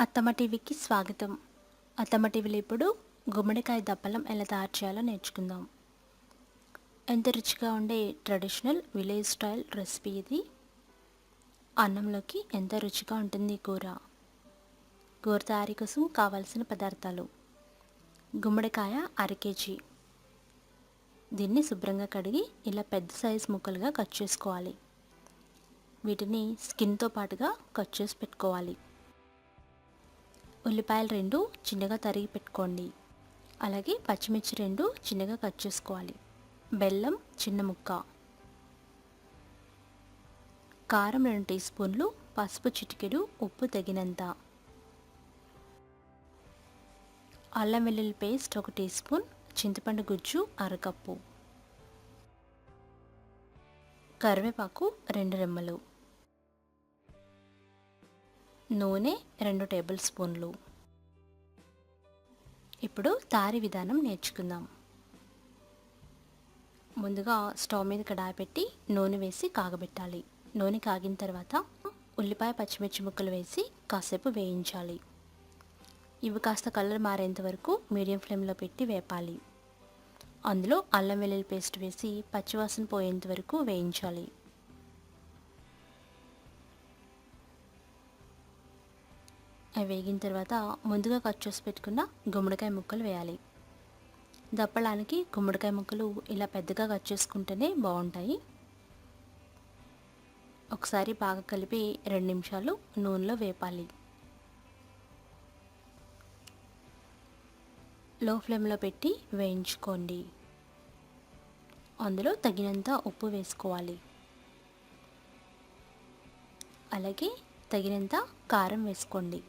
అత్తమ్మ టీవీకి స్వాగతం. అత్తమ్మ టీవీలో ఇప్పుడు గుమ్మడికాయ దప్పలం ఎలా తయారు చేయాలో నేర్చుకుందాం. ఎంత రుచిగా ఉండే ట్రెడిషనల్ విలేజ్ స్టైల్ రెసిపీ ఇది. అన్నంలోకి ఎంత రుచిగా ఉంటుంది ఈ కూర. కూర తయారీ కోసం కావాల్సిన పదార్థాలు: గుమ్మడికాయ అరకేజీ. దీన్ని శుభ్రంగా కడిగి ఇలా పెద్ద సైజు ముక్కలుగా కట్ చేసుకోవాలి. వీటిని స్కిన్తో పాటుగా కట్ చేసి పెట్టుకోవాలి. ఉల్లిపాయలు 2 చిన్నగా తరిగి పెట్టుకోండి. అలాగే పచ్చిమిర్చి 2 చిన్నగా కట్ చేసుకోవాలి. బెల్లం చిన్న ముక్క, కారం 2 టీ స్పూన్లు, పసుపు చిటికెడు, ఉప్పు తగినంత, అల్లం వెల్లుల్లి పేస్ట్ 1 టీ స్పూన్, చింతపండు గుజ్జు అరకప్పు, కరివేపాకు 2 రెమ్మలు, నూనె 2 టేబుల్ స్పూన్లు. ఇప్పుడు తయారీ విధానం నేర్చుకుందాం. ముందుగా స్టవ్ మీద కడాయి పెట్టి నూనె వేసి కాగబెట్టాలి. నూనె కాగిన తర్వాత ఉల్లిపాయ పచ్చిమిర్చి ముక్కలు వేసి కాసేపు వేయించాలి. ఇవి కాస్త కలర్ మారేంత వరకు మీడియం ఫ్లేమ్లో పెట్టి వేపాలి. అందులో అల్లం వెల్లుల్లి పేస్ట్ వేసి పచ్చివాసన పోయేంత వరకు వేయించాలి. అవి వేగిన తర్వాత ముందుగా కట్ చేసి పెట్టుకున్న గుమ్మడికాయ ముక్కలు వేయాలి. దప్పడానికి గుమ్మడికాయ ముక్కలు ఇలా పెద్దగా కట్ చేసుకుంటేనే బాగుంటాయి. ఒకసారి బాగా కలిపి 2 నిమిషాలు నూనెలో వేపాలి. లో ఫ్లేమ్లో పెట్టి వేయించుకోండి. అందులో తగినంత ఉప్పు వేసుకోవాలి. అలాగే తగినంత కారం వేసుకోండి.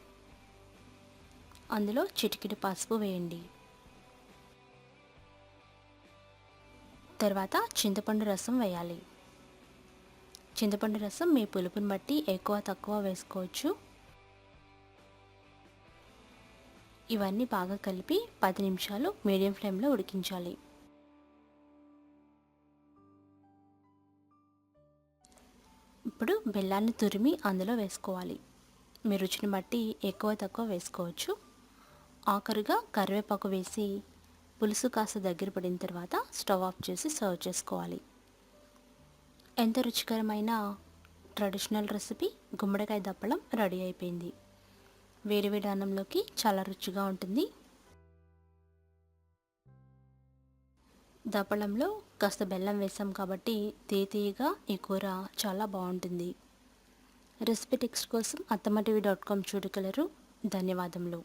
అందులో చిటికెడు పసుపు వేయండి. తర్వాత చింతపండు రసం వేయాలి. చింతపండు రసం మీ పులుపుని బట్టి ఎక్కువ తక్కువ వేసుకోవచ్చు. ఇవన్నీ బాగా కలిపి 10 నిమిషాలు మీడియం ఫ్లేమ్లో ఉడికించాలి. ఇప్పుడు బెల్లాన్ని తురిమి అందులో వేసుకోవాలి. మీ రుచిని బట్టి ఎక్కువ తక్కువ వేసుకోవచ్చు. ఆఖరుగా కరివేపాకు వేసి పులుసు కాస్త దగ్గర పడిన తర్వాత స్టవ్ ఆఫ్ చేసి సర్వ్ చేసుకోవాలి. ఎంత రుచికరమైన ట్రెడిషనల్ రెసిపీ గుమ్మడికాయ దప్పలం రెడీ అయిపోయింది. వేడివేడి అన్నంలోకి చాలా రుచిగా ఉంటుంది. దప్పలంలో కాస్త బెల్లం వేసాం కాబట్టి తీయగా ఈ కూర చాలా బాగుంటుంది. రెసిపీ టెక్స్ట్ కోసం attamaTV.com చూడగలరు. ధన్యవాదములు.